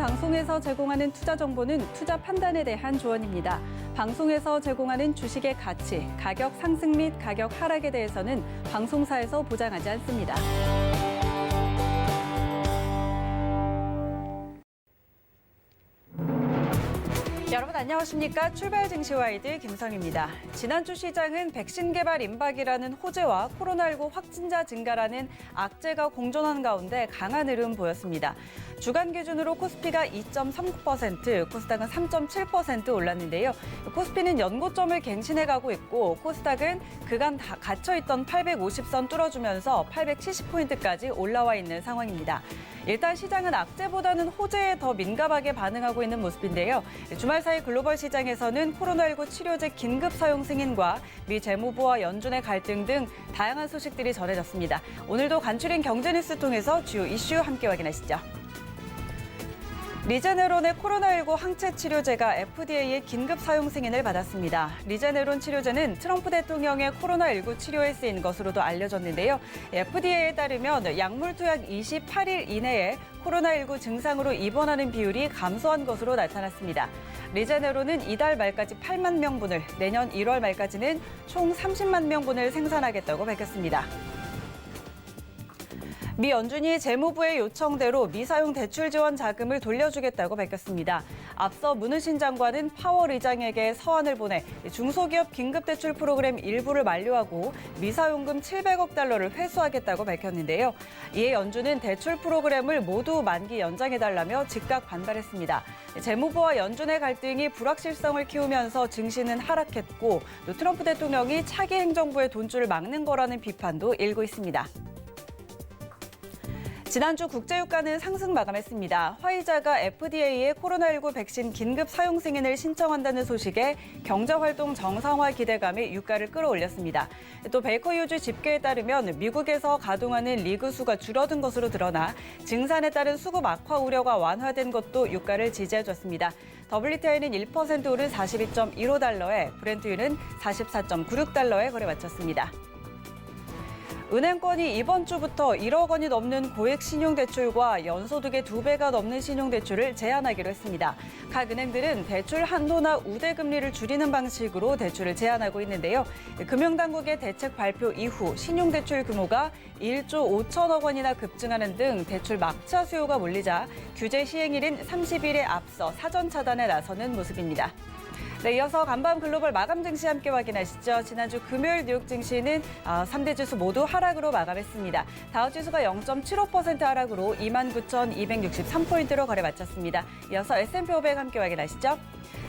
방송에서 제공하는 투자 정보는 투자 판단에 대한 조언입니다. 방송에서 제공하는 주식의 가치, 가격 상승 및 가격 하락에 대해서는 방송사에서 보장하지 않습니다. 여러분 안녕하십니까? 출발 증시와이드 김성입니다. 지난주 시장은 백신 개발 임박이라는 호재와 코로나19 확진자 증가라는 악재가 공존한 가운데 강한 흐름 보였습니다. 주간 기준으로 코스피가 2.39%, 코스닥은 3.7% 올랐는데요. 코스피는 연고점을 갱신해가고 있고 코스닥은 그간 다 갇혀있던 850선 뚫어주면서 870포인트까지 올라와 있는 상황입니다. 일단 시장은 악재보다는 호재에 더 민감하게 반응하고 있는 모습인데요. 주말 사이 글로벌 시장에서는 코로나19 치료제 긴급 사용 승인과 미 재무부와 연준의 갈등 등 다양한 소식들이 전해졌습니다. 오늘도 간추린 경제뉴스 통해서 주요 이슈 함께 확인하시죠. 리제네론의 코로나19 항체 치료제가 FDA의 긴급 사용 승인을 받았습니다. 리제네론 치료제는 트럼프 대통령의 코로나19 치료에 쓰인 것으로도 알려졌는데요. FDA에 따르면 약물 투약 28일 이내에 코로나19 증상으로 입원하는 비율이 감소한 것으로 나타났습니다. 리제네론은 이달 말까지 8만 명분을, 내년 1월 말까지는 총 30만 명분을 생산하겠다고 밝혔습니다. 미 연준이 재무부의 요청대로 미사용 대출 지원 자금을 돌려주겠다고 밝혔습니다. 앞서 문우신 장관은 파월 의장에게 서한을 보내 중소기업 긴급대출 프로그램 일부를 만료하고 미사용금 700억 달러를 회수하겠다고 밝혔는데요. 이에 연준은 대출 프로그램을 모두 만기 연장해달라며 즉각 반발했습니다. 재무부와 연준의 갈등이 불확실성을 키우면서 증시는 하락했고 또 트럼프 대통령이 차기 행정부의 돈줄을 막는 거라는 비판도 일고 있습니다. 지난주 국제유가는 상승 마감했습니다. 화이자가 FDA에 코로나19 백신 긴급 사용 승인을 신청한다는 소식에 경제활동 정상화 기대감이 유가를 끌어올렸습니다. 또 베이커 휴즈 집계에 따르면 미국에서 가동하는 리그 수가 줄어든 것으로 드러나 증산에 따른 수급 악화 우려가 완화된 것도 유가를 지지해줬습니다. WTI는 1% 오른 42.15달러에 브렌트유는 44.96달러에 거래 마쳤습니다. 은행권이 이번 주부터 1억 원이 넘는 고액 신용대출과 연소득의 2배가 넘는 신용대출을 제한하기로 했습니다. 각 은행들은 대출 한도나 우대금리를 줄이는 방식으로 대출을 제한하고 있는데요. 금융당국의 대책 발표 이후 신용대출 규모가 1조 5천억 원이나 급증하는 등 대출 막차 수요가 몰리자 규제 시행일인 30일에 앞서 사전 차단에 나서는 모습입니다. 네, 이어서 간밤 글로벌 마감 증시 함께 확인하시죠. 지난주 금요일 뉴욕 증시는 3대 지수 모두 하락으로 마감했습니다. 다우지수가 0.75% 하락으로 29,263포인트로 거래 마쳤습니다. 이어서 S&P 500 함께 확인하시죠.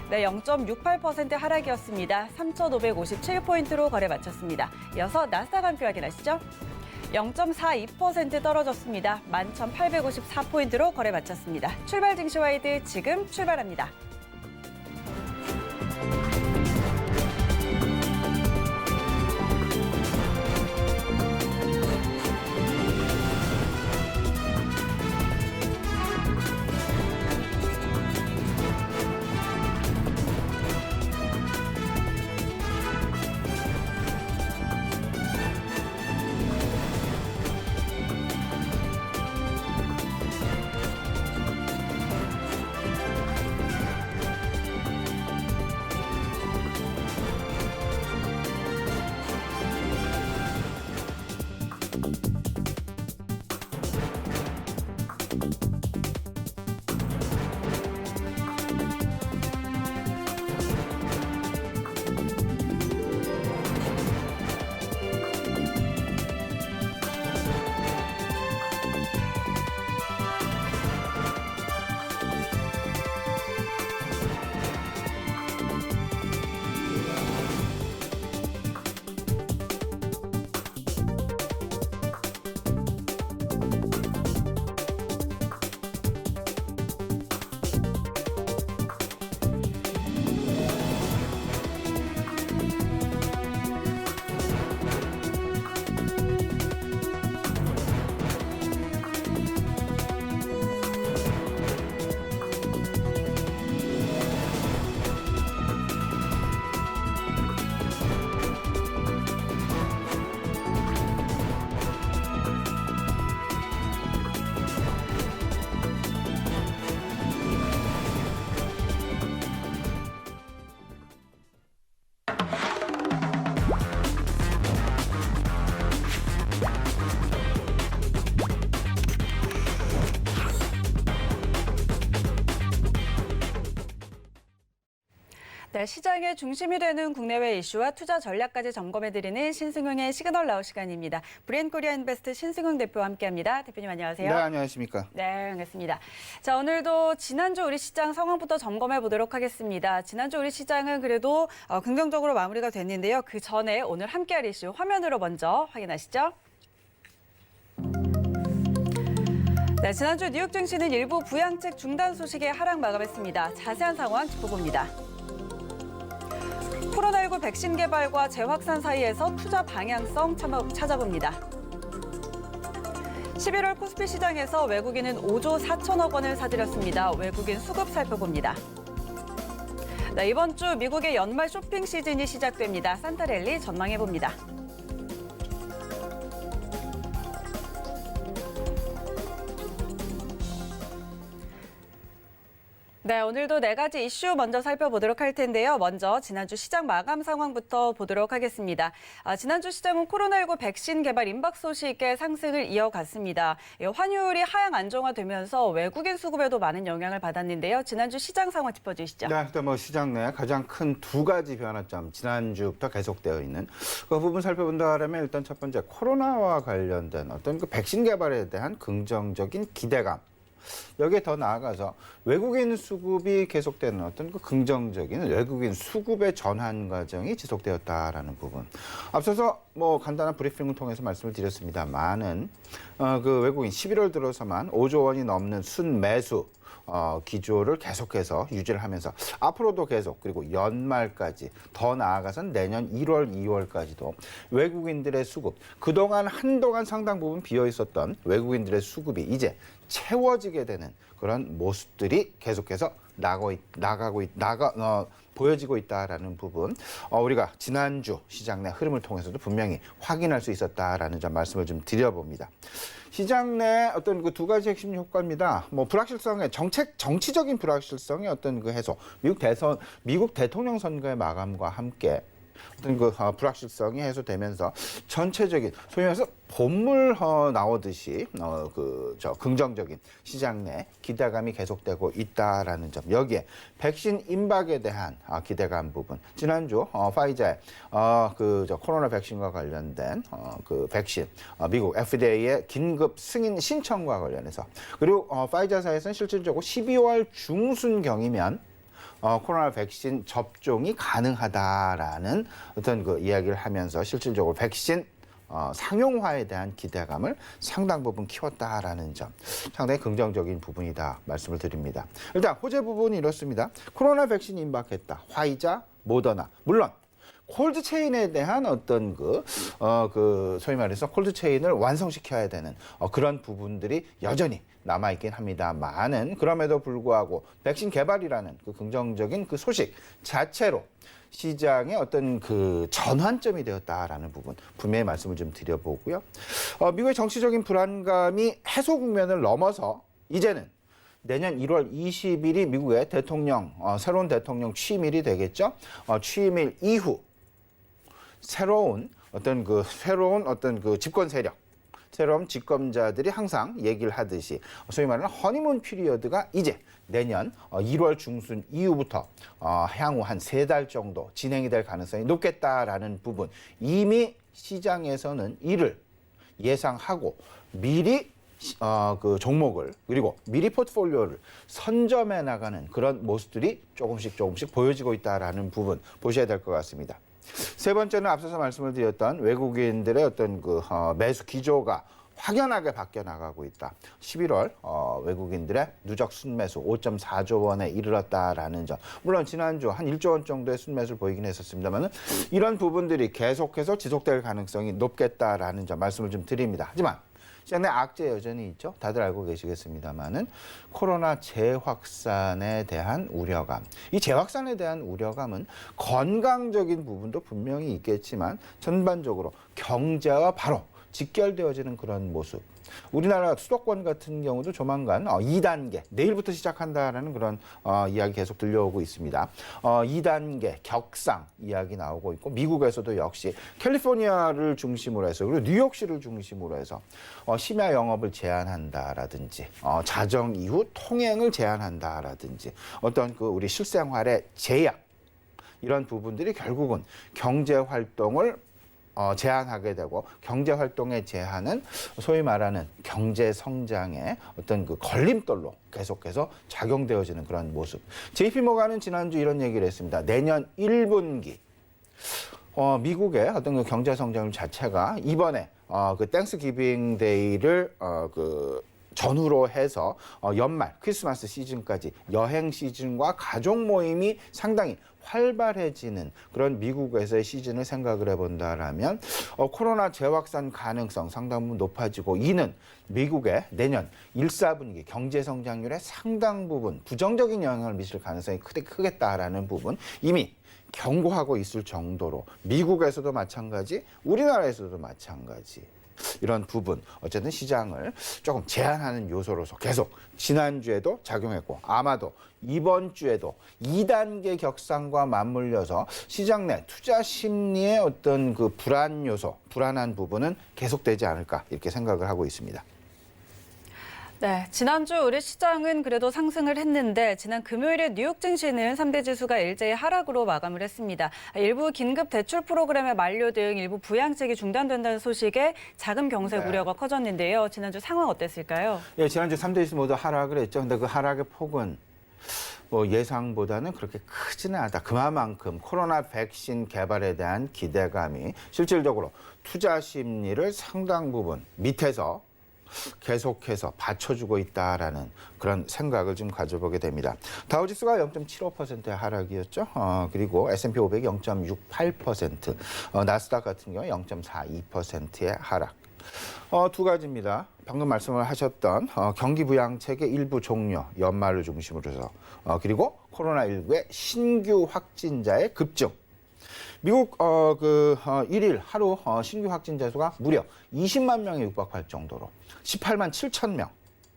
네, 0.68% 하락이었습니다. 3,557포인트로 거래 마쳤습니다. 이어서 나스닥 함께 확인하시죠. 0.42% 떨어졌습니다. 11,854포인트로 거래 마쳤습니다. 출발 증시와이드 지금 출발합니다. 네, 시장의 중심이 되는 국내외 이슈와 투자 전략까지 점검해드리는 신승용의 시그널 나우 시간입니다. 브리앤코리아 인베스트 신승용 대표와 함께합니다. 대표님 안녕하세요. 네, 안녕하십니까. 네, 반갑습니다. 자, 오늘도 지난주 우리 시장 상황부터 점검해 보도록 하겠습니다. 지난주 우리 시장은 그래도 긍정적으로 마무리가 됐는데요. 그 전에 오늘 함께할 이슈 화면으로 먼저 확인하시죠. 네, 지난주 뉴욕 증시는 일부 부양책 중단 소식에 하락 마감했습니다. 자세한 상황 짚어봅니다. 코로나19 백신 개발과 재확산 사이에서 투자 방향성 찾아봅니다. 11월 코스피 시장에서 외국인은 5조 4천억 원을 사들였습니다. 외국인 수급 살펴봅니다. 네, 이번 주 미국의 연말 쇼핑 시즌이 시작됩니다. 산타랠리 전망해봅니다. 네, 오늘도 네 가지 이슈 먼저 살펴보도록 할 텐데요. 먼저 지난주 시장 마감 상황부터 보도록 하겠습니다. 지난주 시장은 코로나19 백신 개발 임박 소식에 상승을 이어갔습니다. 환율이 하향 안정화되면서 외국인 수급에도 많은 영향을 받았는데요. 지난주 시장 상황 짚어주시죠. 네, 일단 시장 내 가장 큰 두 가지 변화점, 지난주부터 계속되어 있는 그 부분 살펴본다 하면 일단 첫 번째 코로나와 관련된 어떤 그 백신 개발에 대한 긍정적인 기대감. 여기에 더 나아가서 외국인 수급이 계속되는 어떤 그 긍정적인 외국인 수급의 전환 과정이 지속되었다라는 부분. 앞서서 간단한 브리핑을 통해서 말씀을 드렸습니다만은 그 외국인 11월 들어서만 5조 원이 넘는 순매수 기조를 계속해서 유지를 하면서 앞으로도 계속 그리고 연말까지 더 나아가선 내년 1월, 2월까지도 외국인들의 수급, 그동안 한동안 상당 부분 비어 있었던 외국인들의 수급이 이제 채워지게 되는 그런 모습들이 계속해서 보여지고 있다라는 부분, 우리가 지난주 시장 내 흐름을 통해서도 분명히 확인할 수 있었다라는 점 말씀을 좀 드려봅니다. 시장 내 어떤 그 두 가지 핵심 효과입니다. 불확실성의 정치적인 불확실성의 어떤 그 해소, 미국 대통령 선거의 마감과 함께 어떤 그 불확실성이 해소되면서 전체적인 소위 말해서 본물 나오듯이 긍정적인 시장 내 기대감이 계속되고 있다라는 점. 여기에 백신 임박에 대한 기대감 부분. 지난주 파이자의 코로나 백신과 관련된 그 백신 미국 FDA의 긴급 승인 신청과 관련해서, 그리고 파이자사에서는 실질적으로 12월 중순경이면 코로나 백신 접종이 가능하다라는 어떤 그 이야기를 하면서 실질적으로 백신 상용화에 대한 기대감을 상당 부분 키웠다라는 점, 상당히 긍정적인 부분이다 말씀을 드립니다. 일단 호재 부분이 이렇습니다. 코로나 백신이 임박했다. 화이자, 모더나, 물론 콜드 체인에 대한 어떤 소위 말해서 콜드 체인을 완성시켜야 되는 그런 부분들이 여전히 남아있긴 합니다만은, 그럼에도 불구하고 백신 개발이라는 그 긍정적인 그 소식 자체로 시장의 어떤 그 전환점이 되었다라는 부분 분명히 말씀을 좀 드려보고요. 미국의 정치적인 불안감이 해소 국면을 넘어서 이제는 내년 1월 20일이 미국의 새로운 대통령 취임일이 되겠죠. 취임일 이후 새로운 어떤 그 집권 세력, 새로운 집권자들이 항상 얘기를 하듯이 소위 말하는 허니문 피리어드가 이제 내년 1월 중순 이후부터 향후 한 3달 정도 진행이 될 가능성이 높겠다라는 부분, 이미 시장에서는 이를 예상하고 미리 그 종목을 그리고 미리 포트폴리오를 선점해 나가는 그런 모습들이 조금씩 보여지고 있다라는 부분 보셔야 될 것 같습니다. 세 번째는 앞서서 말씀을 드렸던 외국인들의 어떤 그 매수 기조가 확연하게 바뀌어 나가고 있다. 11월 외국인들의 누적 순매수 5.4조 원에 이르렀다라는 점. 물론 지난주 한 1조 원 정도의 순매수를 보이긴 했었습니다만 이런 부분들이 계속해서 지속될 가능성이 높겠다라는 점 말씀을 좀 드립니다. 하지만 시장 내 악재 여전히 있죠. 다들 알고 계시겠습니다만은 코로나 재확산에 대한 우려감. 이 재확산에 대한 우려감은 건강적인 부분도 분명히 있겠지만 전반적으로 경제와 바로 직결되어지는 그런 모습. 우리나라 수도권 같은 경우도 조만간 2단계, 내일부터 시작한다라는 그런 이야기 계속 들려오고 있습니다. 2단계 격상 이야기 나오고 있고, 미국에서도 역시 캘리포니아를 중심으로 해서 그리고 뉴욕시를 중심으로 해서 심야 영업을 제한한다라든지 자정 이후 통행을 제한한다라든지 어떤 그 우리 실생활의 제약, 이런 부분들이 결국은 경제 활동을 제한하게 되고 경제 활동의 제한은 소위 말하는 경제 성장의 어떤 그 걸림돌로 계속해서 작용되어지는 그런 모습. JP모간은 지난주 이런 얘기를 했습니다. 내년 1분기 미국의 어떤 그 경제 성장률 자체가 이번에 그 땡스기빙 데이를 전후로 해서 연말 크리스마스 시즌까지 여행 시즌과 가족 모임이 상당히 활발해지는 그런 미국에서의 시즌을 생각을 해본다라면 코로나 재확산 가능성 상당 부분 높아지고 이는 미국의 내년 1, 4분기 경제 성장률에 상당 부분 부정적인 영향을 미칠 가능성이 크겠다라는 부분 이미 경고하고 있을 정도로 미국에서도 마찬가지, 우리나라에서도 마찬가지. 이런 부분 어쨌든 시장을 조금 제한하는 요소로서 계속 지난주에도 작용했고 아마도 이번 주에도 2단계 격상과 맞물려서 시장 내 투자 심리의 어떤 그 불안 요소, 불안한 부분은 계속되지 않을까 이렇게 생각을 하고 있습니다. 네, 지난주 우리 시장은 그래도 상승을 했는데 지난 금요일에 뉴욕 증시는 3대 지수가 일제히 하락으로 마감을 했습니다. 일부 긴급 대출 프로그램의 만료 등 일부 부양책이 중단된다는 소식에 자금 경색 우려가 커졌는데요. 지난주 상황 어땠을까요? 예, 지난주 3대 지수 모두 하락을 했죠. 근데 그 하락의 폭은 예상보다는 그렇게 크지는 않다. 그만큼 코로나 백신 개발에 대한 기대감이 실질적으로 투자 심리를 상당 부분 밑에서 계속해서 받쳐주고 있다라는 그런 생각을 좀 가져보게 됩니다. 다우지수가 0.75%의 하락이었죠. 그리고 S&P 500이 0.68%, 나스닥 같은 경우 0.42%의 하락. 두 가지입니다. 방금 말씀을 하셨던 경기 부양책의 일부 종료, 연말을 중심으로 해서 그리고 코로나19의 신규 확진자의 급증. 미국 1일 하루 신규 확진자 수가 무려 20만 명에 육박할 정도로 18만 7천 명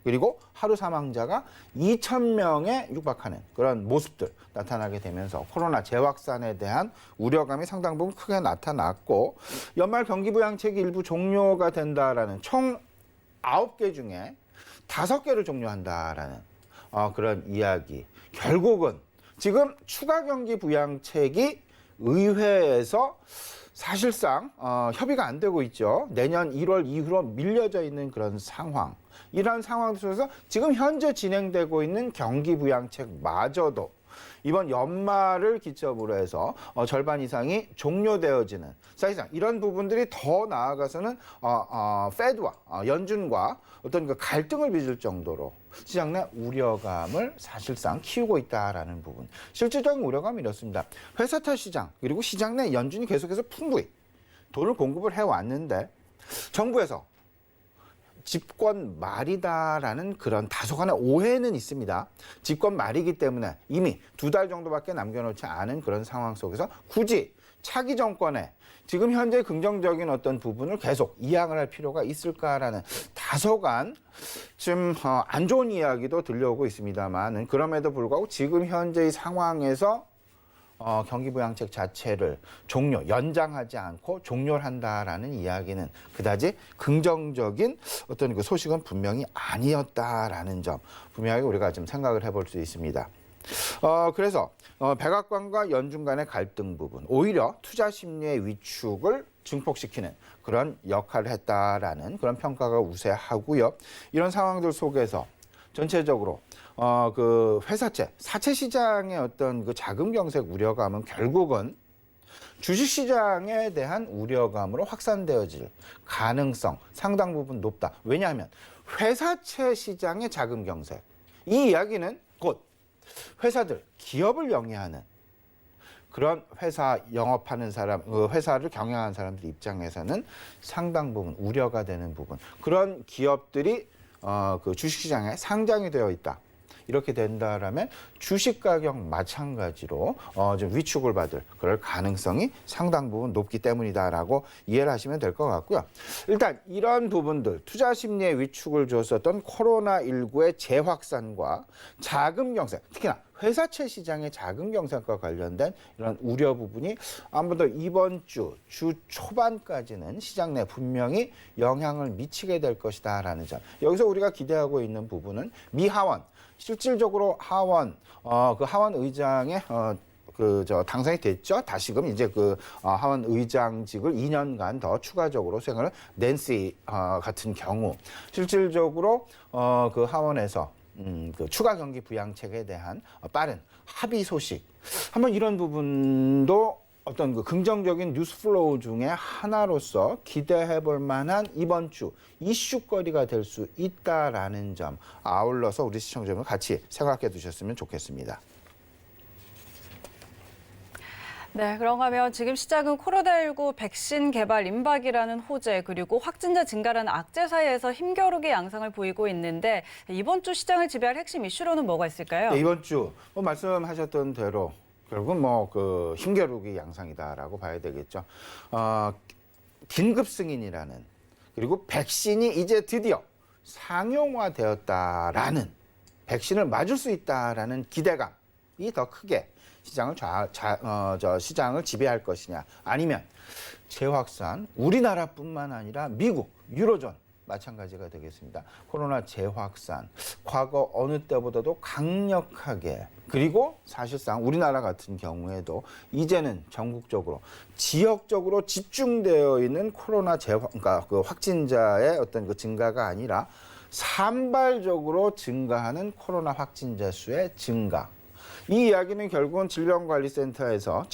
그리고 하루 사망자가 2천 명에 육박하는 그런 모습들 나타나게 되면서 코로나 재확산에 대한 우려감이 상당 부분 크게 나타났고 연말 경기 부양책이 일부 종료가 된다라는 총 9개 중에 5개를 종료한다라는 그런 이야기. 결국은 지금 추가 경기 부양책이 의회에서 사실상 협의가 안 되고 있죠. 내년 1월 이후로 밀려져 있는 그런 상황. 이러한 상황 속에서 지금 현재 진행되고 있는 경기 부양책마저도 이번 연말을 기점으로 해서 절반 이상이 종료되어지는 사실상 이런 부분들이 더 나아가서는 페드와 연준과 어떤 그 갈등을 빚을 정도로 시장 내 우려감을 사실상 키우고 있다라는 부분. 실질적인 우려감이 이렇습니다. 회사타 시장 그리고 시장 내 연준이 계속해서 풍부히 돈을 공급을 해왔는데 정부에서 집권 말이다라는 그런 다소간의 오해는 있습니다. 집권 말이기 때문에 이미 2달 정도밖에 남겨놓지 않은 그런 상황 속에서 굳이 차기 정권에 지금 현재 긍정적인 어떤 부분을 계속 이양을 할 필요가 있을까라는 다소간 좀 안 좋은 이야기도 들려오고 있습니다만은 그럼에도 불구하고 지금 현재의 상황에서 경기 부양책 자체를 연장하지 않고 종료를 한다라는 이야기는 그다지 긍정적인 어떤 그 소식은 분명히 아니었다라는 점 분명히 우리가 좀 생각을 해볼 수 있습니다. 그래서 백악관과 연준 간의 갈등 부분 오히려 투자 심리의 위축을 증폭시키는 그런 역할을 했다라는 그런 평가가 우세하고요. 이런 상황들 속에서 전체적으로 그 회사채, 사채 시장의 어떤 그 자금 경색 우려감은 결국은 주식 시장에 대한 우려감으로 확산되어질 가능성 상당 부분 높다. 왜냐하면 회사채 시장의 자금 경색. 이 이야기는 곧 회사들, 기업을 영위하는 그런 회사 영업하는 사람, 회사를 경영하는 사람들 입장에서는 상당 부분 우려가 되는 부분. 그런 기업들이 그 주식시장에 상장이 되어 있다. 이렇게 된다라면 주식 가격 마찬가지로 좀 위축을 받을 그럴 가능성이 상당 부분 높기 때문이다라고 이해를 하시면 될 것 같고요. 일단 이런 부분들 투자 심리에 위축을 줬었던 코로나19의 재확산과 자금 경색, 특히나 회사채 시장의 자금 경색과 관련된 이런 우려 부분이 아무래도 이번 주 초반까지는 시장 내 분명히 영향을 미치게 될 것이다라는 점. 여기서 우리가 기대하고 있는 부분은 미 하원 실질적으로 하원 그 하원 의장의 당선이 됐죠. 다시금 이제 하원 의장직을 2년간 더 추가적으로 수행을 낸시 같은 경우 실질적으로 그 하원에서 추가 경기 부양책에 대한 빠른 합의 소식. 한번 이런 부분도 어떤 긍정적인 뉴스 플로우 중에 하나로서 기대해 볼 만한 이번 주 이슈거리가 될 수 있다라는 점 아울러서 우리 시청자분들 같이 생각해 두셨으면 좋겠습니다. 네, 그런가 하면 지금 시장은 코로나19 백신 개발 임박이라는 호재 그리고 확진자 증가라는 악재 사이에서 힘겨루기 양상을 보이고 있는데 이번 주 시장을 지배할 핵심 이슈로는 뭐가 있을까요? 네, 이번 주 말씀하셨던 대로 결국은 힘겨루기 양상이다라고 봐야 되겠죠. 긴급 승인이라는 그리고 백신이 이제 드디어 상용화되었다라는 백신을 맞을 수 있다라는 기대감이 더 크게 시장을 지배할 것이냐 아니면 재확산 우리나라뿐만 아니라 미국, 유로존 마찬가지가 되겠습니다. 코로나 재확산 과거 어느 때보다도 강력하게 그리고 사실상 우리나라 같은 경우에도 이제는 전국적으로 지역적으로 집중되어 있는 코로나 그러니까 확진자의 어떤 증가가 아니라 산발적으로 증가하는 코로나 확진자 수의 증가. 이 이야기는 결국은 질병관리청에서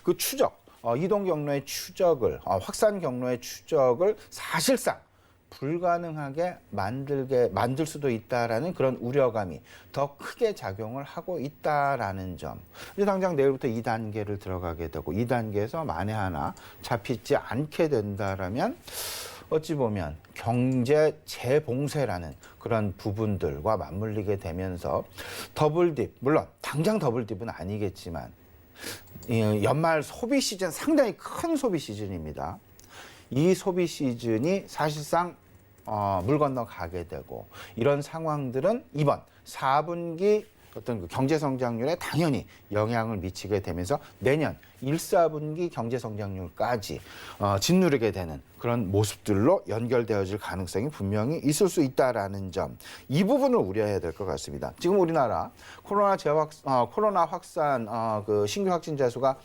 그 추적, 이동 경로의 추적을, 확산 경로의 추적을 사실상 불가능하게 만들 수도 있다라는 그런 우려감이 더 크게 작용을 하고 있다라는 점. 이제 당장 내일부터 2단계를 들어가게 되고 2단계에서 만에 하나 잡히지 않게 된다라면 어찌 보면 경제 재봉쇄라는 그런 부분들과 맞물리게 되면서 더블딥, 물론 당장 더블딥은 아니겠지만 연말 소비 시즌 상당히 큰 소비 시즌입니다. 이 소비 시즌이 사실상 물 건너가게 되고 이런 상황들은 이번 4분기 어떤 경제 성장률에 당연히 영향을 미치게 되면서 내년 1, 4분기 경제 성장률까지 짓누르게 되는 그런 모습들로 연결되어질 가능성이 분명히 있을 수 있다라는 점. 이 부분을 우려해야 될 것 같습니다. 지금 우리나라 코로나 확산 신규 확진자 수가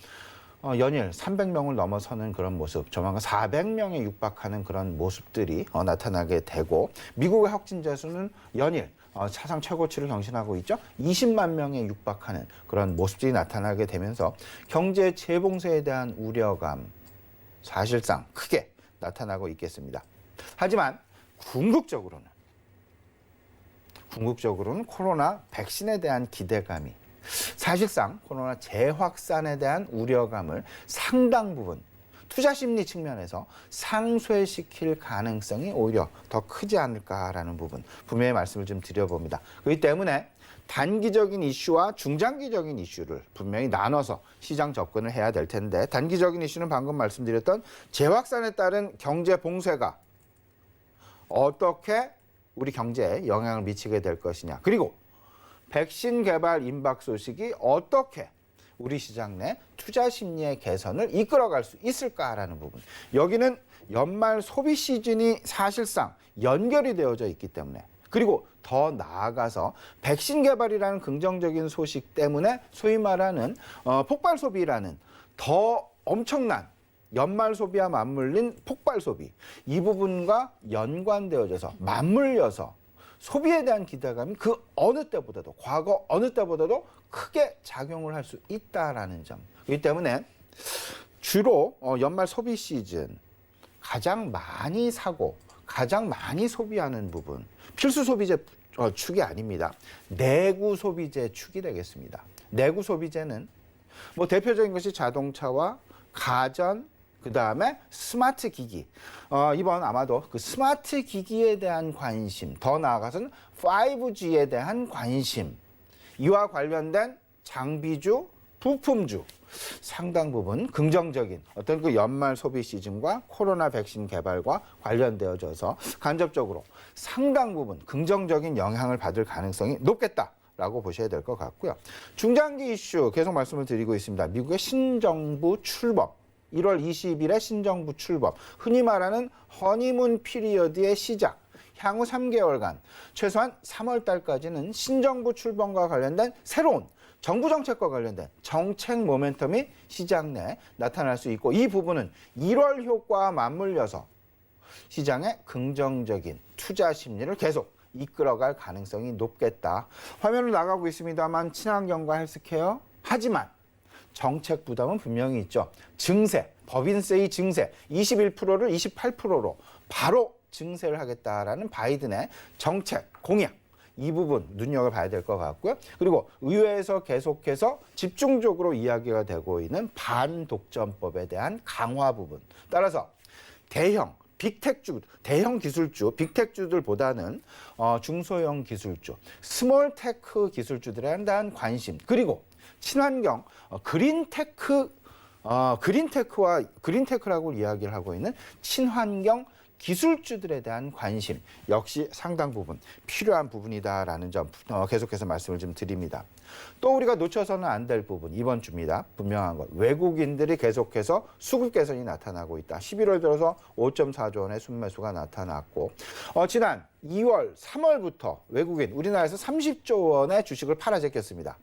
연일 300명을 넘어서는 그런 모습, 조만간 400명에 육박하는 그런 모습들이 나타나게 되고 미국의 확진자 수는 연일 사상 최고치를 경신하고 있죠. 20만 명에 육박하는 그런 모습들이 나타나게 되면서 경제 재봉쇄에 대한 우려감 사실상 크게 나타나고 있겠습니다. 하지만 궁극적으로는 코로나 백신에 대한 기대감이 사실상 코로나 재확산에 대한 우려감을 상당 부분 투자 심리 측면에서 상쇄시킬 가능성이 오히려 더 크지 않을까라는 부분 분명히 말씀을 좀 드려봅니다. 그렇기 때문에 단기적인 이슈와 중장기적인 이슈를 분명히 나눠서 시장 접근을 해야 될 텐데 단기적인 이슈는 방금 말씀드렸던 재확산에 따른 경제 봉쇄가 어떻게 우리 경제에 영향을 미치게 될 것이냐 그리고 백신 개발 임박 소식이 어떻게 우리 시장 내 투자 심리의 개선을 이끌어갈 수 있을까라는 부분. 여기는 연말 소비 시즌이 사실상 연결이 되어져 있기 때문에 그리고 더 나아가서 백신 개발이라는 긍정적인 소식 때문에 소위 말하는 폭발 소비라는 더 엄청난 연말 소비와 맞물린 폭발 소비 이 부분과 연관되어져서 맞물려서 소비에 대한 기대감이 그 어느 때보다도 과거 어느 때보다도 크게 작용을 할 수 있다라는 점. 그렇기 때문에 주로 연말 소비 시즌 가장 많이 사고 가장 많이 소비하는 부분 필수 소비재 축이 아닙니다. 내구 소비재 축이 되겠습니다. 내구 소비재는 대표적인 것이 자동차와 가전 그다음에 스마트 기기. 이번 아마도 그 스마트 기기에 대한 관심, 더 나아가서는 5G에 대한 관심, 이와 관련된 장비주, 부품주 상당 부분 긍정적인 어떤 그 연말 소비 시즌과 코로나 백신 개발과 관련되어져서 간접적으로 상당 부분 긍정적인 영향을 받을 가능성이 높겠다라고 보셔야 될 것 같고요. 중장기 이슈 계속 말씀을 드리고 있습니다. 미국의 신정부 출범. 1월 20일에 신정부 출범, 흔히 말하는 허니문 피리어드의 시작, 향후 3개월간 최소한 3월 달까지는 신정부 출범과 관련된 새로운 정부 정책과 관련된 정책 모멘텀이 시장 내에 나타날 수 있고 이 부분은 1월 효과와 맞물려서 시장의 긍정적인 투자 심리를 계속 이끌어갈 가능성이 높겠다. 화면으로 나가고 있습니다만 친환경과 헬스케어 하지만 정책 부담은 분명히 있죠. 증세, 법인세의 증세 21%를 28%로 바로 증세를 하겠다라는 바이든의 정책 공약. 이 부분 눈여겨봐야 될 것 같고요. 그리고 의회에서 계속해서 집중적으로 이야기가 되고 있는 반독점법에 대한 강화 부분. 따라서 대형 빅텍주, 대형 기술주, 빅텍주들보다는 중소형 기술주, 스몰테크 기술주들에 대한 관심, 그리고 친환경, 그린테크라고 이야기를 하고 있는 친환경 기술주들에 대한 관심 역시 상당 부분 필요한 부분이다라는 점 계속해서 말씀을 좀 드립니다. 또 우리가 놓쳐서는 안 될 부분 이번 주입니다. 분명한 것. 외국인들이 계속해서 수급 개선이 나타나고 있다. 11월 들어서 5.4조 원의 순매수가 나타났고 지난 2월, 3월부터 외국인 우리나라에서 30조 원의 주식을 팔아 제꼈습니다.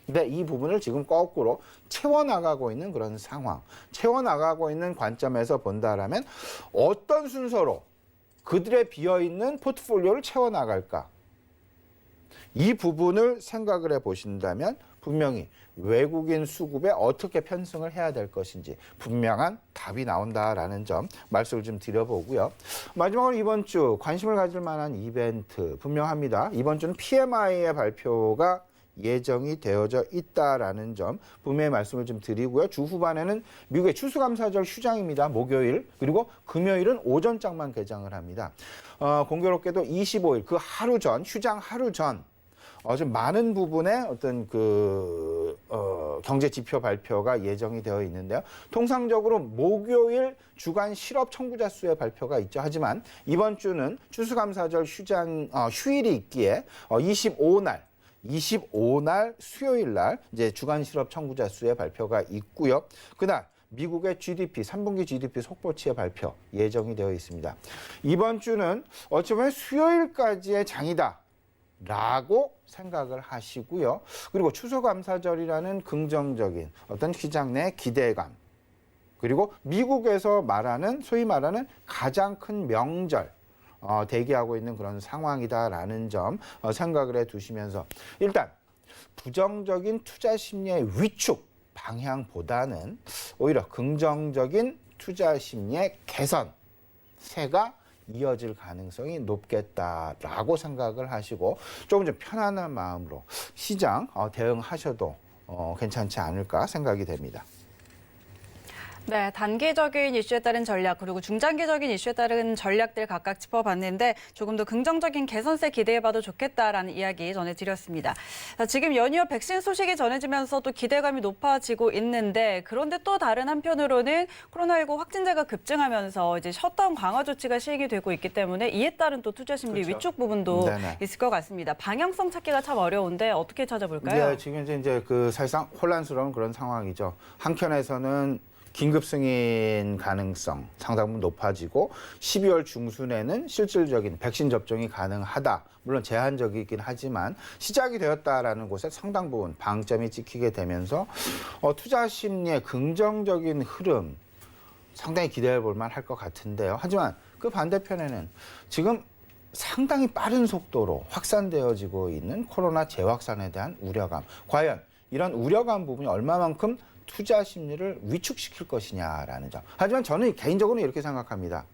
근데 이 부분을 지금 거꾸로 채워나가고 있는 그런 상황, 채워나가고 있는 관점에서 본다라면 어떤 순서로 그들의 비어있는 포트폴리오를 채워나갈까? 이 부분을 생각을 해보신다면 분명히 외국인 수급에 어떻게 편승을 해야 될 것인지 분명한 답이 나온다라는 점 말씀을 좀 드려보고요. 마지막으로 이번 주 관심을 가질 만한 이벤트 분명합니다. 이번 주는 PMI의 발표가 예정이 되어져 있다라는 점 분명히 말씀을 좀 드리고요. 주 후반에는 미국의 추수감사절 휴장입니다. 목요일 그리고 금요일은 오전장만 개장을 합니다. 공교롭게도 25일 그 하루 전 휴장 하루 전 좀 많은 부분의 어떤 경제 지표 발표가 예정이 되어 있는데요. 통상적으로 목요일 주간 실업 청구자 수의 발표가 있죠. 하지만 이번 주는 추수감사절 휴일이 있기에 25날 수요일 날 이제 주간 실업 청구자 수의 발표가 있고요. 그날 미국의 GDP 3분기 GDP 속보치의 발표 예정이 되어 있습니다. 이번 주는 어찌 보면 수요일까지의 장이다라고 생각을 하시고요. 그리고 추수감사절이라는 긍정적인 어떤 시장 내 기대감 그리고 미국에서 소위 말하는 가장 큰 명절 대기하고 있는 그런 상황이다라는 점 생각을 해두시면서 일단 부정적인 투자 심리의 위축 방향보다는 오히려 긍정적인 투자 심리의 개선세가 이어질 가능성이 높겠다라고 생각을 하시고 조금 좀 편안한 마음으로 시장 대응하셔도 괜찮지 않을까 생각이 됩니다. 네, 단기적인 이슈에 따른 전략 그리고 중장기적인 이슈에 따른 전략들 각각 짚어봤는데 조금 더 긍정적인 개선세 기대해봐도 좋겠다라는 이야기 전해드렸습니다. 자, 지금 연이어 백신 소식이 전해지면서 또 기대감이 높아지고 있는데 그런데 또 다른 한편으로는 코로나19 확진자가 급증하면서 이제 셧다운 강화 조치가 시행이 되고 있기 때문에 이에 따른 또 투자 심리 그렇죠. 위축 부분도 네네. 있을 것 같습니다. 방향성 찾기가 참 어려운데 어떻게 찾아볼까요? 네, 지금 이제 사실상 혼란스러운 그런 상황이죠. 한켠에서는 긴급 승인 가능성 상당 부분 높아지고 12월 중순에는 실질적인 백신 접종이 가능하다. 물론 제한적이긴 하지만 시작이 되었다라는 곳에 상당 부분 방점이 찍히게 되면서 투자 심리의 긍정적인 흐름 상당히 기대해 볼 만할 것 같은데요. 하지만 그 반대편에는 지금 상당히 빠른 속도로 확산되어지고 있는 코로나 재확산에 대한 우려감. 과연 이런 우려감 부분이 얼마만큼 투자 심리를 위축시킬 것이냐라는 점. 하지만 저는 개인적으로 이렇게 생각합니다.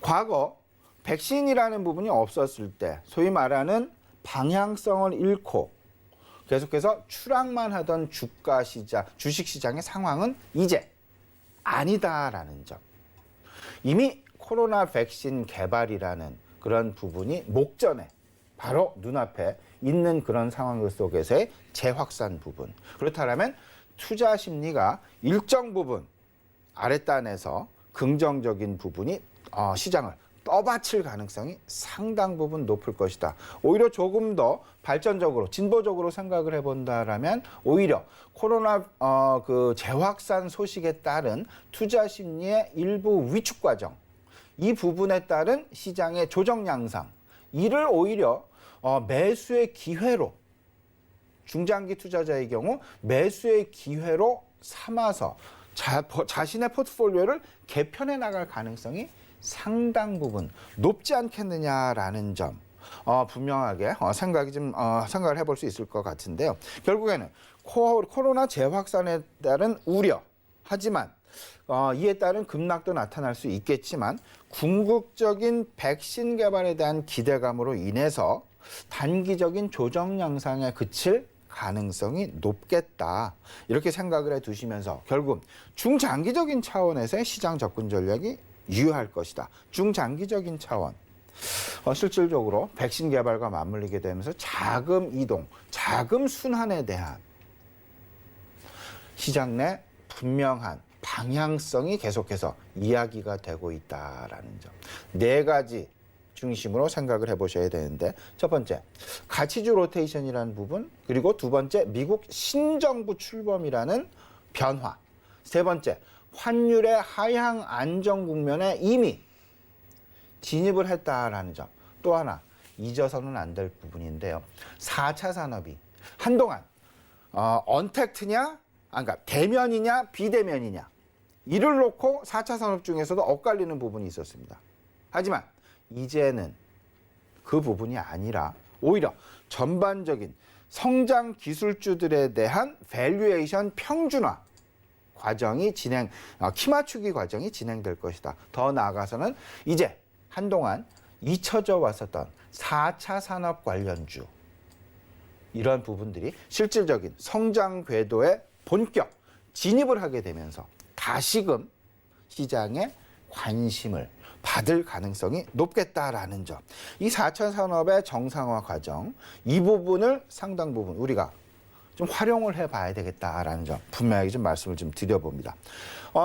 과거 백신이라는 부분이 없었을 때 소위 말하는 방향성을 잃고 계속해서 추락만 하던 주식시장의 상황은 이제 아니다라는 점. 이미 코로나 백신 개발이라는 그런 부분이 목전에 바로 눈앞에 있는 그런 상황 속에서의 재확산 부분. 그렇다면 투자 심리가 일정 부분 아랫단에서 긍정적인 부분이 시장을 떠받칠 가능성이 상당 부분 높을 것이다. 오히려 조금 더 발전적으로 진보적으로 생각을 해본다라면 오히려 코로나 재확산 소식에 따른 투자 심리의 일부 위축 과정, 이 부분에 따른 시장의 조정 양상, 이를 오히려 매수의 기회로 중장기 투자자의 경우 매수의 기회로 삼아서 자신의 포트폴리오를 개편해 나갈 가능성이 상당 부분 높지 않겠느냐라는 점 분명하게 생각을 해볼 수 있을 것 같은데요. 결국에는 코로나 재확산에 따른 우려, 하지만 이에 따른 급락도 나타날 수 있겠지만 궁극적인 백신 개발에 대한 기대감으로 인해서 단기적인 조정 양상에 그칠 가능성이 높겠다. 이렇게 생각을 해두시면서 결국 중장기적인 차원에서의 시장 접근 전략이 유효할 것이다. 중장기적인 차원. 실질적으로 백신 개발과 맞물리게 되면서 자금 이동, 자금 순환에 대한 시장 내 분명한 방향성이 계속해서 이야기가 되고 있다라는 점. 4가지 중심으로 생각을 해보셔야 되는데, 첫 번째, 가치주 로테이션이라는 부분, 그리고 두 번째, 미국 신정부 출범이라는 변화, 세 번째, 환율의 하향 안정 국면에 이미 진입을 했다라는 점. 또 하나 잊어서는 안 될 부분인데요. 4차 산업이 한동안 언택트냐, 그러니까 대면이냐 비대면이냐 이를 놓고 4차 산업 중에서도 엇갈리는 부분이 있었습니다. 하지만 이제는 그 부분이 아니라 오히려 전반적인 성장 기술주들에 대한 밸류에이션 평준화 과정이 키 맞추기 과정이 진행될 것이다. 더 나아가서는 이제 한동안 잊혀져 왔었던 4차 산업 관련주, 이런 부분들이 실질적인 성장 궤도에 본격 진입을 하게 되면서 다시금 시장에 관심을 받을 가능성이 높겠다라는 점. 이 4차 산업의 정상화 과정, 이 부분을 상당 부분 우리가 좀 활용을 해봐야 되겠다라는 점 분명하게 좀 말씀을 좀 드려봅니다.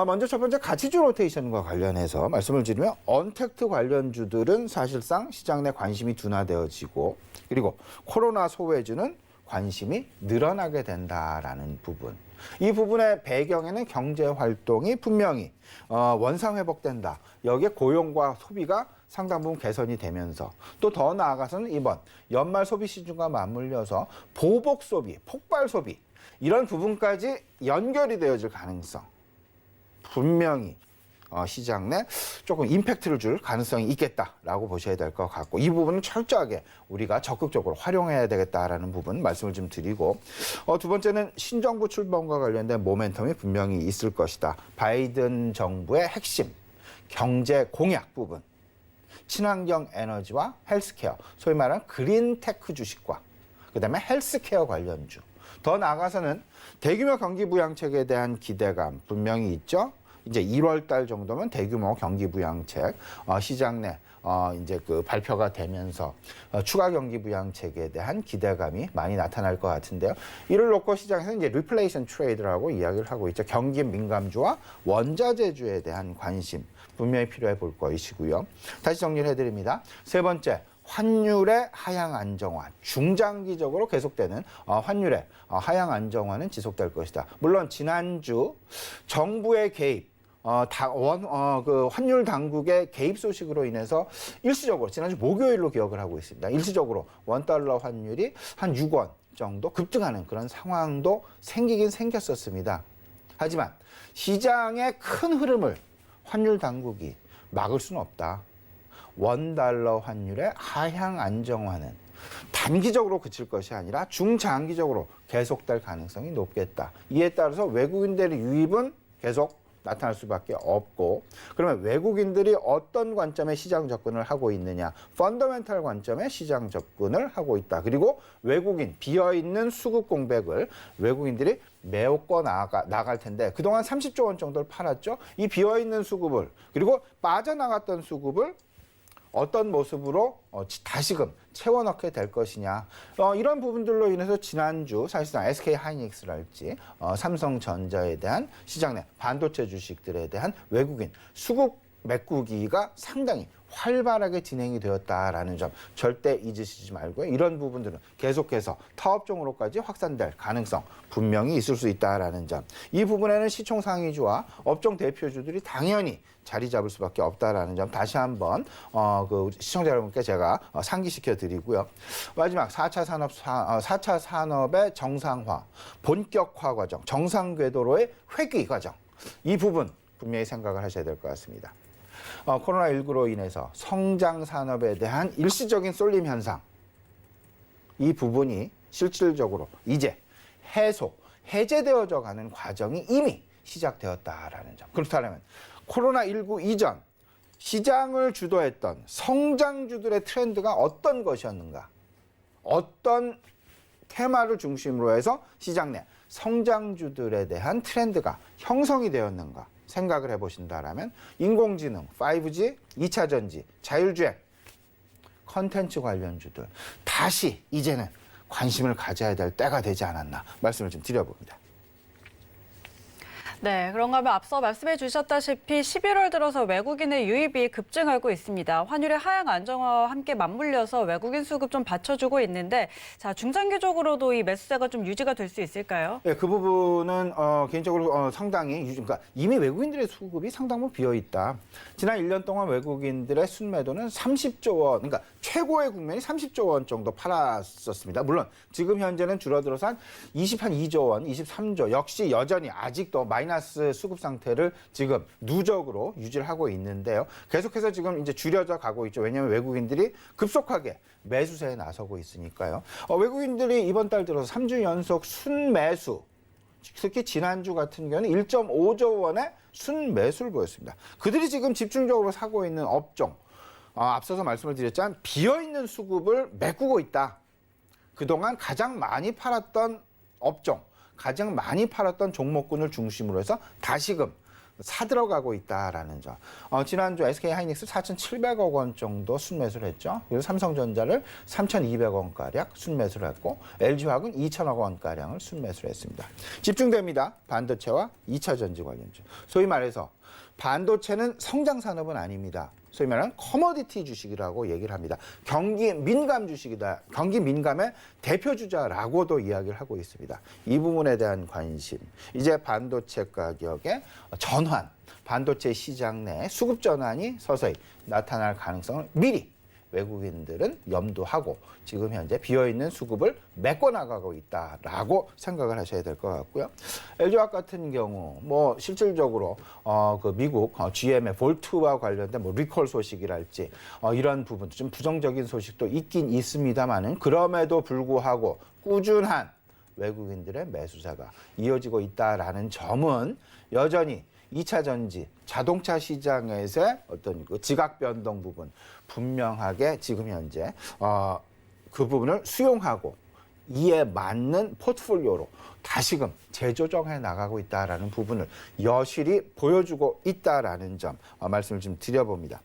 먼저 첫 번째 가치주 로테이션과 관련해서 말씀을 드리면 언택트 관련주들은 사실상 시장 내 관심이 둔화되어지고, 그리고 코로나 소외주는 관심이 늘어나게 된다라는 부분. 이 부분의 배경에는 경제 활동이 분명히 원상 회복된다. 여기에 고용과 소비가 상당 부분 개선이 되면서, 또 더 나아가서는 이번 연말 소비 시즌과 맞물려서 보복 소비, 폭발 소비, 이런 부분까지 연결이 되어질 가능성 분명히 시장 내 조금 임팩트를 줄 가능성이 있겠다라고 보셔야 될 것 같고, 이 부분은 철저하게 우리가 적극적으로 활용해야 되겠다라는 부분 말씀을 좀 드리고, 두 번째는 신정부 출범과 관련된 모멘텀이 분명히 있을 것이다. 바이든 정부의 핵심 경제 공약 부분, 친환경 에너지와 헬스케어, 소위 말하는 그린테크 주식과 그다음에 헬스케어 관련주, 더 나아가서는 대규모 경기 부양책에 대한 기대감 분명히 있죠. 이제 1월 달 정도면 대규모 경기 부양책 시장 내 이제 그 발표가 되면서 추가 경기 부양책에 대한 기대감이 많이 나타날 것 같은데요. 이를 놓고 시장에서 이제 리플레이션 트레이드라고 이야기를 하고 있죠. 경기 민감주와 원자재주에 대한 관심 분명히 필요해 볼 것이고요. 다시 정리를 해드립니다. 세 번째, 환율의 하향 안정화, 중장기적으로 계속되는 환율의 하향 안정화는 지속될 것이다. 물론 지난주 정부의 개입, 그 환율 당국의 개입 소식으로 인해서 일시적으로 지난주 목요일로 기억을 하고 있습니다. 일시적으로 원달러 환율이 한 6원 정도 급등하는 그런 상황도 생기긴 생겼었습니다. 하지만 시장의 큰 흐름을 환율 당국이 막을 수는 없다. 원달러 환율의 하향 안정화는 단기적으로 그칠 것이 아니라 중장기적으로 계속될 가능성이 높겠다. 이에 따라서 외국인들의 유입은 계속 나타날 수밖에 없고, 그러면 외국인들이 어떤 관점의 시장 접근을 하고 있느냐, 펀더멘탈 관점의 시장 접근을 하고 있다. 그리고 외국인 비어있는 수급 공백을 외국인들이 메우고 나갈 텐데, 그동안 30조 원 정도를 팔았죠. 이 비어있는 수급을, 그리고 빠져나갔던 수급을 어떤 모습으로 다시금 채워넣게 될 것이냐, 이런 부분들로 인해서 지난주 사실상 SK 하이닉스랄지 삼성전자에 대한 시장 내 반도체 주식들에 대한 외국인 수급 메꾸기가 상당히 활발하게 진행이 되었다라는 점 절대 잊으시지 말고요. 이런 부분들은 계속해서 타업종으로까지 확산될 가능성 분명히 있을 수 있다라는 점. 이 부분에는 시총 상위주와 업종 대표주들이 당연히 자리 잡을 수밖에 없다라는 점 다시 한번 그 시청자 여러분께 제가 상기시켜 드리고요. 마지막 4차 산업의 정상화, 본격화 과정, 정상 궤도로의 회귀 과정. 이 부분 분명히 생각을 하셔야 될 것 같습니다. 코로나19로 인해서 성장 산업에 대한 일시적인 쏠림 현상. 이 부분이 실질적으로 이제 해제되어져 가는 과정이 이미 시작되었다라는 점. 그렇다면 코로나19 이전 시장을 주도했던 성장주들의 트렌드가 어떤 것이었는가? 어떤 테마를 중심으로 해서 시장 내 성장주들에 대한 트렌드가 형성이 되었는가? 생각을 해보신다라면 인공지능, 5G, 2차 전지, 자율주행, 컨텐츠 관련주들 다시 이제는 관심을 가져야 될 때가 되지 않았나 말씀을 좀 드려봅니다. 네, 그런가 하면 앞서 말씀해 주셨다시피 11월 들어서 외국인의 유입이 급증하고 있습니다. 환율의 하향 안정화와 함께 맞물려서 외국인 수급 좀 받쳐주고 있는데 자, 중장기적으로도 이 매수세가 좀 유지가 될 수 있을까요? 네, 그 부분은 개인적으로 상당히 그러니까 이미 외국인들의 수급이 상당 부분 비어 있다. 지난 1년 동안 외국인들의 순매도는 30조 원, 그러니까 최고의 국면이 30조 원 정도 팔았었습니다. 물론 지금 현재는 줄어들어서 한 22조 원, 23조 역시 여전히 아직도 마이너스 수급 상태를 지금 누적으로 유지를 하고 있는데요. 계속해서 지금 이제 줄여져 가고 있죠. 왜냐하면 외국인들이 급속하게 매수세에 나서고 있으니까요. 외국인들이 이번 달 들어서 3주 연속 순매수, 특히 지난주 같은 경우는 1.5조 원의 순매수를 보였습니다. 그들이 지금 집중적으로 사고 있는 업종, 앞서서 말씀을 드렸지만 비어있는 수급을 메꾸고 있다. 그동안 가장 많이 팔았던 업종, 가장 많이 팔았던 종목군을 중심으로 해서 다시금 사들어가고 있다라는 점. 지난주 SK하이닉스 4,700억 원 정도 순매수를 했죠. 그리고 삼성전자를 3,200원가량 순매수를 했고 LG화학은 2,000억 원가량을 순매수를 했습니다. 집중됩니다. 반도체와 2차 전지 관련주. 소위 말해서 반도체는 성장 산업은 아닙니다. 소위 말하는 커머디티 주식이라고 얘기를 합니다. 경기 민감 주식이다. 경기 민감의 대표 주자라고도 이야기를 하고 있습니다. 이 부분에 대한 관심. 이제 반도체 가격의 전환, 반도체 시장 내 수급 전환이 서서히 나타날 가능성을 미리 외국인들은 염두하고 지금 현재 비어있는 수급을 메꿔나가고 있다라고 생각을 하셔야 될 것 같고요. LG화학 같은 경우 뭐 실질적으로 그 미국 GM의 볼트와 관련된 뭐 리콜 소식이랄지 이런 부분 좀 부정적인 소식도 있긴 있습니다만은 그럼에도 불구하고 꾸준한 외국인들의 매수세가 이어지고 있다라는 점은 여전히 2차 전지, 자동차 시장에서의 어떤 그 지각 변동 부분 분명하게 지금 현재 그 부분을 수용하고 이에 맞는 포트폴리오로 다시금 재조정해 나가고 있다라는 부분을 여실히 보여주고 있다라는 점 말씀을 좀 드려봅니다.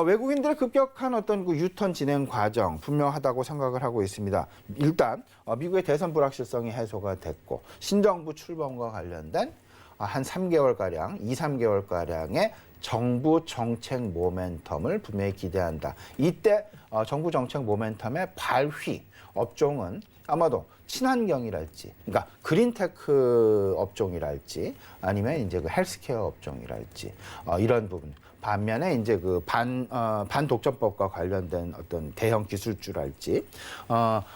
외국인들의 급격한 어떤 그 유턴 진행 과정 분명하다고 생각을 하고 있습니다. 일단 미국의 대선 불확실성이 해소가 됐고 신정부 출범과 관련된 한 3개월가량, 2, 3개월가량의 정부 정책 모멘텀을 분명히 기대한다. 이때 정부 정책 모멘텀의 발휘 업종은 아마도 친환경이랄지, 그러니까 그린테크 업종이랄지, 아니면 이제 그 헬스케어 업종이랄지, 이런 부분. 반면에 이제 그 반독점법과 관련된 어떤 대형 기술주랄지,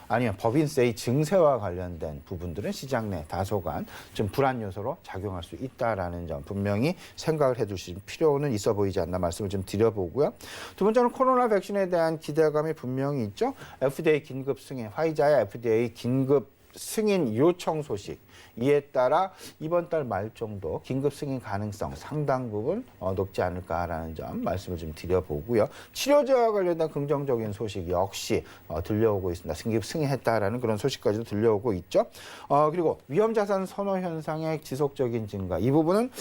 아니면 법인세의 증세와 관련된 부분들은 시장 내 다소간 좀 불안 요소로 작용할 수 있다라는 점 분명히 생각을 해두실 필요는 있어 보이지 않나 말씀을 좀 드려보고요. 두 번째는 코로나 백신에 대한 기대감이 분명히 있죠. FDA 긴급 승인, 화이자의 FDA 긴급 승인 요청 소식. 이에 따라 이번 달 말 정도 긴급 승인 가능성 상당 부분 높지 않을까라는 점 말씀을 좀 드려보고요. 치료제와 관련된 긍정적인 소식 역시 들려오고 있습니다. 긴급 승인했다라는 그런 소식까지도 들려오고 있죠. 그리고 위험자산 선호 현상의 지속적인 증가. 이 부분은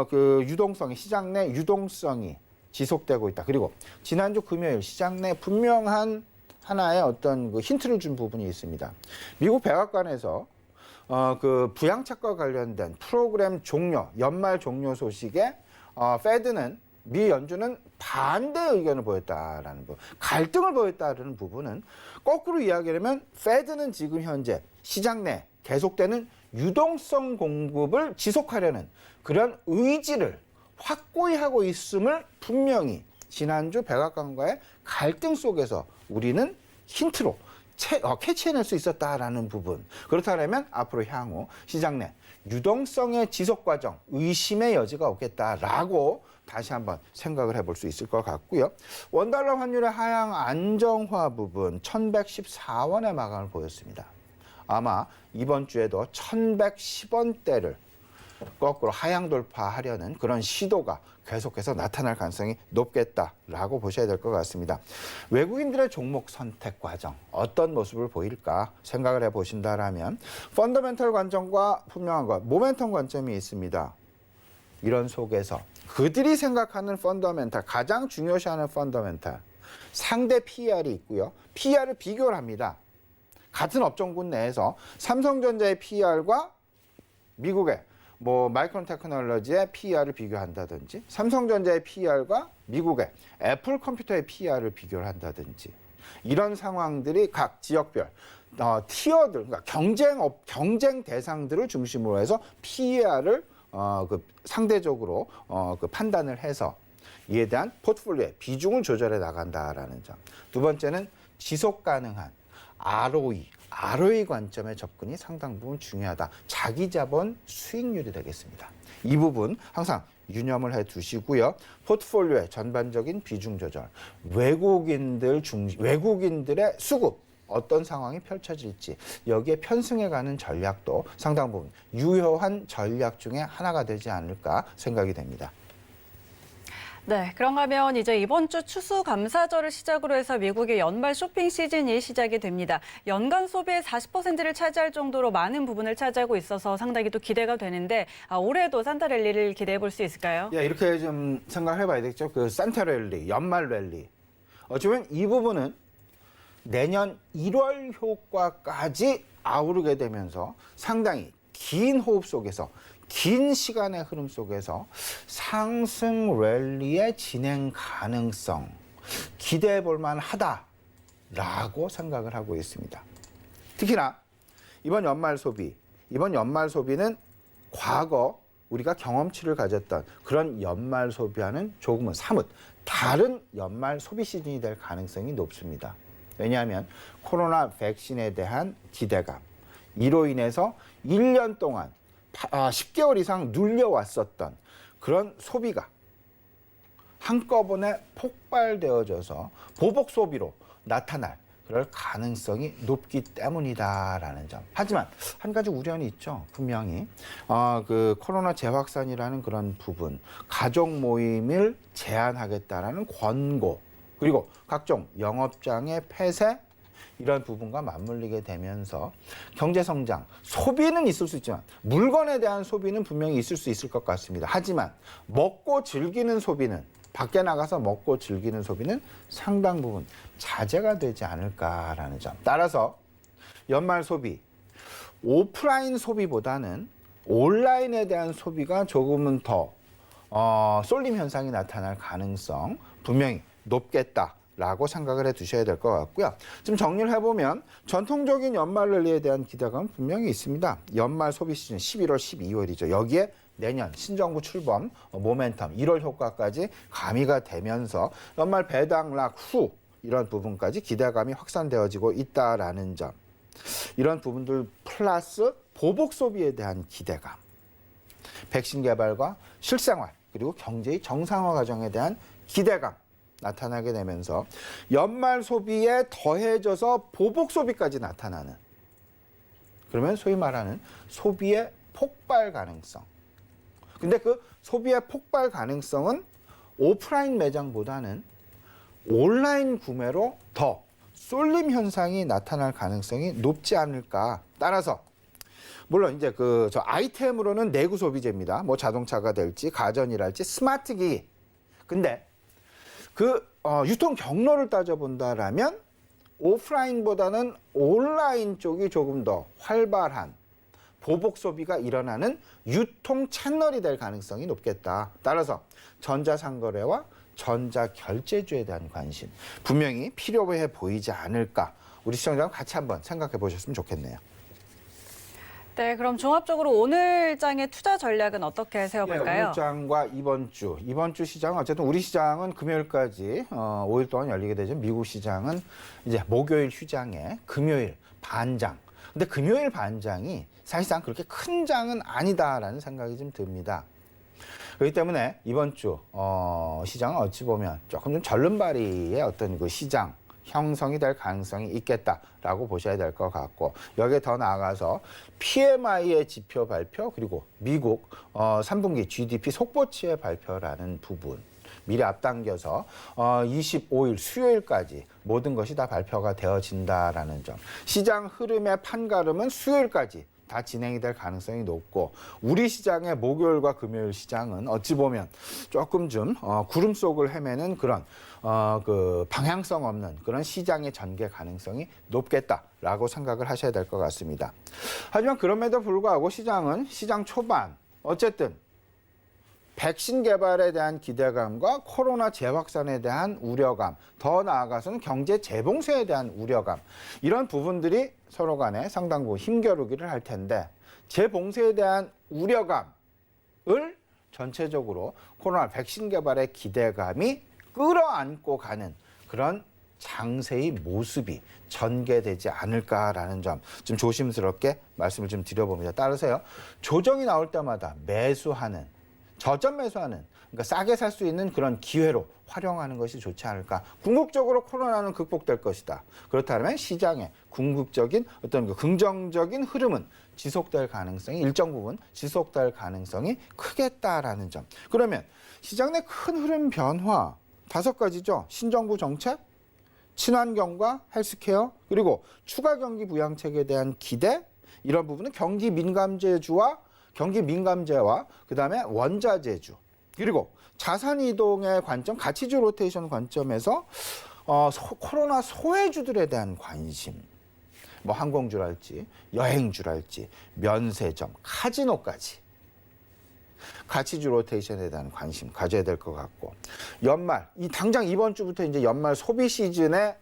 그 유동성이 시장 내 유동성이 지속되고 있다. 그리고 지난주 금요일 시장 내 분명한 하나의 어떤 그 힌트를 준 부분이 있습니다. 미국 백악관에서 그 부양책과 관련된 프로그램 종료, 연말 종료 소식에 페드는 미 연준은 반대 의견을 보였다라는 부분, 갈등을 보였다라는 부분은 거꾸로 이야기하면 페드는 지금 현재 시장 내 계속되는 유동성 공급을 지속하려는 그런 의지를 확고히 하고 있음을 분명히 지난주 백악관과의 갈등 속에서 우리는 힌트로 캐치해낼 수 있었다라는 부분. 그렇다면 앞으로 향후 시장 내 유동성의 지속 과정, 의심의 여지가 없겠다라고 다시 한번 생각을 해볼 수 있을 것 같고요. 원달러 환율의 하향 안정화 부분 1114원의 마감을 보였습니다. 아마 이번 주에도 1110원대를 거꾸로 하향 돌파하려는 그런 시도가 계속해서 나타날 가능성이 높겠다라고 보셔야 될 것 같습니다. 외국인들의 종목 선택 과정 어떤 모습을 보일까 생각을 해보신다라면 펀더멘털 관점과 분명한 것, 모멘텀 관점이 있습니다. 이런 속에서 그들이 생각하는 펀더멘털, 가장 중요시하는 펀더멘털, 상대 PER이 있고요. PER을 비교를 합니다. 같은 업종군 내에서 삼성전자의 PER과 미국의 마이크론 테크놀로지의 PER을 비교한다든지 삼성전자의 PER과 미국의 애플 컴퓨터의 PER을 비교를 한다든지 이런 상황들이 각 지역별 티어들, 그러니까 경쟁 대상들을 중심으로 해서 PER을 상대적으로 판단을 해서 이에 대한 포트폴리오의 비중을 조절해 나간다라는 점. 두 번째는 지속 가능한 ROE 관점의 접근이 상당 부분 중요하다. 자기 자본 수익률이 되겠습니다. 이 부분 항상 유념을 해 두시고요. 포트폴리오의 전반적인 비중 조절, 외국인들의 수급, 어떤 상황이 펼쳐질지 여기에 편승해가는 전략도 상당 부분 유효한 전략 중에 하나가 되지 않을까 생각이 됩니다. 네, 그런가 하면 이제 이번 주 추수감사절을 시작으로 해서 미국의 연말 쇼핑 시즌이 시작이 됩니다. 연간 소비의 40%를 차지할 정도로 많은 부분을 차지하고 있어서 상당히 또 기대가 되는데 올해도 산타랠리를 기대해 볼 수 있을까요? 예, 이렇게 좀 생각해 봐야 되겠죠. 그 산타랠리, 연말 랠리. 어쩌면 이 부분은 내년 1월 효과까지 아우르게 되면서 상당히 긴 호흡 속에서 긴 시간의 흐름 속에서 상승 랠리의 진행 가능성 기대해 볼 만하다라고 생각을 하고 있습니다. 특히나 이번 연말 소비는 과거 우리가 경험치를 가졌던 그런 연말 소비와는 조금은 사뭇 다른 연말 소비 시즌이 될 가능성이 높습니다. 왜냐하면 코로나 백신에 대한 기대감, 이로 인해서 1년 동안 10개월 이상 눌려왔었던 그런 소비가 한꺼번에 폭발되어져서 보복 소비로 나타날 그럴 가능성이 높기 때문이다라는 점. 하지만 한 가지 우려는 있죠. 분명히 그 코로나 재확산이라는 그런 부분, 가족 모임을 제한하겠다라는 권고, 그리고 각종 영업장의 폐쇄 이런 부분과 맞물리게 되면서 경제성장, 소비는 있을 수 있지만 물건에 대한 소비는 분명히 있을 수 있을 것 같습니다. 하지만 먹고 즐기는 소비는, 밖에 나가서 먹고 즐기는 소비는 상당 부분 자제가 되지 않을까라는 점. 따라서 연말 소비, 오프라인 소비보다는 온라인에 대한 소비가 조금은 더 쏠림 현상이 나타날 가능성 분명히 높겠다라고 생각을 해 두셔야 될 것 같고요. 지금 정리를 해보면 전통적인 연말 랠리에 대한 기대감은 분명히 있습니다. 연말 소비 시즌 11월, 12월이죠. 여기에 내년 신정부 출범, 모멘텀, 1월 효과까지 가미가 되면서 연말 배당락 후 이런 부분까지 기대감이 확산되어지고 있다라는 점. 이런 부분들 플러스 보복 소비에 대한 기대감, 백신 개발과 실생활 그리고 경제의 정상화 과정에 대한 기대감 나타나게 되면서 연말 소비에 더해져서 보복 소비까지 나타나는, 그러면 소위 말하는 소비의 폭발 가능성. 근데 그 소비의 폭발 가능성은 오프라인 매장보다는 온라인 구매로 더 쏠림 현상이 나타날 가능성이 높지 않을까. 따라서 물론 이제 저 아이템으로는 내구 소비재입니다. 뭐 자동차가 될지 가전이랄지 스마트 기기. 근데 유통 경로를 따져본다라면 오프라인보다는 온라인 쪽이 조금 더 활발한 보복 소비가 일어나는 유통 채널이 될 가능성이 높겠다. 따라서 전자상거래와 전자결제주에 대한 관심 분명히 필요해 보이지 않을까. 우리 시청자분 같이 한번 생각해 보셨으면 좋겠네요. 네, 그럼 종합적으로 오늘 장의 투자 전략은 어떻게 세워볼까요? 오늘 장과 이번 주 시장은 어쨌든 우리 시장은 금요일까지 5일 동안 열리게 되죠. 미국 시장은 이제 목요일 휴장에 금요일 반장. 근데 금요일 반장이 사실상 그렇게 큰 장은 아니다라는 생각이 좀 듭니다. 그렇기 때문에 이번 주 시장은 어찌 보면 조금 좀 절름발이의 어떤 그 시장 형성이 될 가능성이 있겠다라고 보셔야 될 것 같고, 여기에 더 나아가서 PMI의 지표 발표, 그리고 미국 3분기 GDP 속보치의 발표라는 부분 미리 앞당겨서 25일 수요일까지 모든 것이 다 발표가 되어진다라는 점. 시장 흐름의 판가름은 수요일까지 다 진행이 될 가능성이 높고, 우리 시장의 목요일과 금요일 시장은 어찌 보면 조금 좀 구름 속을 헤매는 그런 그 방향성 없는 그런 시장의 전개 가능성이 높겠다라고 생각을 하셔야 될 것 같습니다. 하지만 그럼에도 불구하고 시장은 시장 초반 어쨌든 백신 개발에 대한 기대감과 코로나 재확산에 대한 우려감, 더 나아가서는 경제 재봉쇄에 대한 우려감, 이런 부분들이 서로 간에 상당 부분 힘겨루기를 할 텐데, 재봉쇄에 대한 우려감을 전체적으로 코로나 백신 개발의 기대감이 끌어안고 가는 그런 장세의 모습이 전개되지 않을까라는 점 좀 조심스럽게 말씀을 좀 드려봅니다. 따라서요, 조정이 나올 때마다 매수하는, 저점 매수하는, 그러니까 싸게 살 수 있는 그런 기회로 활용하는 것이 좋지 않을까. 궁극적으로 코로나는 극복될 것이다. 그렇다면 시장의 궁극적인 어떤 그 긍정적인 흐름은 지속될 가능성이, 일정 부분 지속될 가능성이 크겠다라는 점. 그러면 시장 내 큰 흐름 변화 5가지죠. 신정부 정책, 친환경과 헬스케어, 그리고 추가 경기 부양책에 대한 기대, 이런 부분은 경기 민감제와 그다음에 원자재주, 그리고 자산 이동의 관점, 가치주 로테이션 관점에서 코로나 소외주들에 대한 관심, 뭐 항공주랄지 여행주랄지 면세점, 카지노까지 가치주 로테이션에 대한 관심 가져야 될 것 같고, 연말, 당장 이번 주부터 이제 연말 소비 시즌에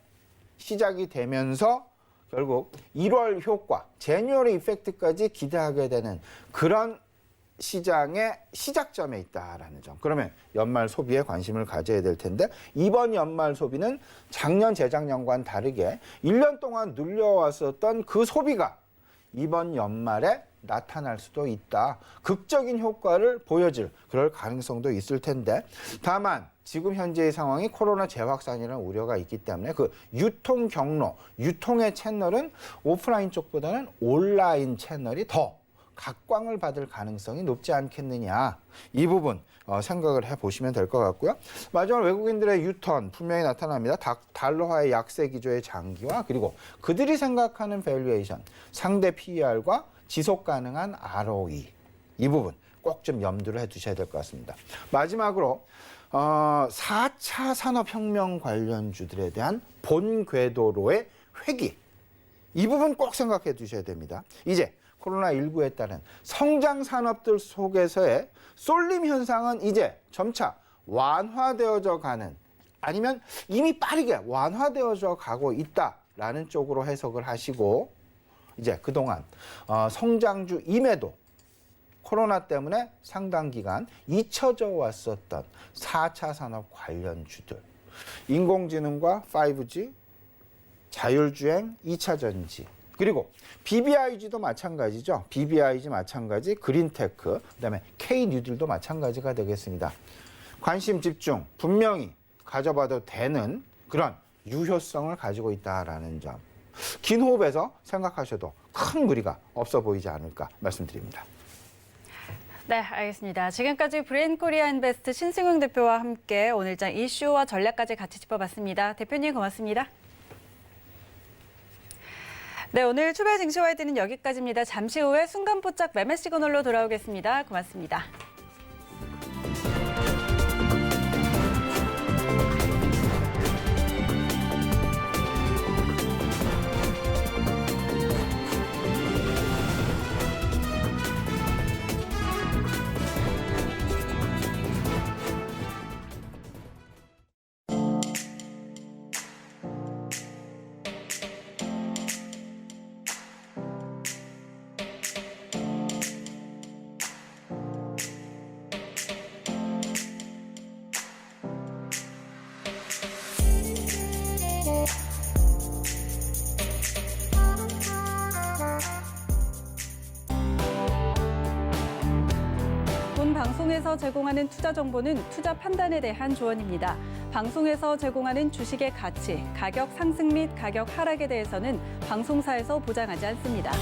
시작이 되면서 결국 1월 효과, 제뉴얼 이펙트까지 기대하게 되는 그런 시장의 시작점에 있다라는 점. 그러면 연말 소비에 관심을 가져야 될 텐데, 이번 연말 소비는 작년, 재작년과는 다르게 1년 동안 눌려왔었던 그 소비가 이번 연말에 나타날 수도 있다. 극적인 효과를 보여줄 그럴 가능성도 있을 텐데, 다만 지금 현재의 상황이 코로나 재확산이라는 우려가 있기 때문에 그 유통 경로, 유통의 채널은 오프라인 쪽보다는 온라인 채널이 더 각광을 받을 가능성이 높지 않겠느냐. 이 부분 생각을 해보시면 될 것 같고요. 마지막으로 외국인들의 유턴 분명히 나타납니다. 달러화의 약세 기조의 장기화, 그리고 그들이 생각하는 밸류에이션, 상대 PER과 지속 가능한 ROE, 이 부분 꼭 좀 염두를 해두셔야 될 것 같습니다. 마지막으로 4차 산업혁명 관련주들에 대한 본궤도로의 회귀, 이 부분 꼭 생각해 두셔야 됩니다. 이제 코로나19에 따른 성장 산업들 속에서의 쏠림 현상은 이제 점차 완화되어져 가는, 아니면 이미 빠르게 완화되어져 가고 있다라는 쪽으로 해석을 하시고, 이제 그동안 성장주임에도 코로나 때문에 상당 기간 잊혀져 왔었던 4차 산업 관련주들, 인공지능과 5G, 자율주행, 2차 전지, 그리고 BBIG도 마찬가지죠. BBIG 마찬가지, 그린테크, 그다음에 K뉴딜도 마찬가지가 되겠습니다. 관심 집중 분명히 가져봐도 되는 그런 유효성을 가지고 있다라는 점. 긴 호흡에서 생각하셔도 큰 무리가 없어 보이지 않을까 말씀드립니다. 네, 알겠습니다. 지금까지 브레인코리아인베스트 신승용 대표와 함께 오늘장 이슈와 전략까지 같이 짚어봤습니다. 대표님 고맙습니다. 네, 오늘 추별 증시와이드는 여기까지입니다. 잠시 후에 순간포착 매매 시그널로 돌아오겠습니다. 고맙습니다. 방송에서 제공하는 투자 정보는 투자 판단에 대한 조언입니다. 방송에서 제공하는 주식의 가치, 가격 상승 및 가격 하락에 대해서는 방송사에서 보장하지 않습니다.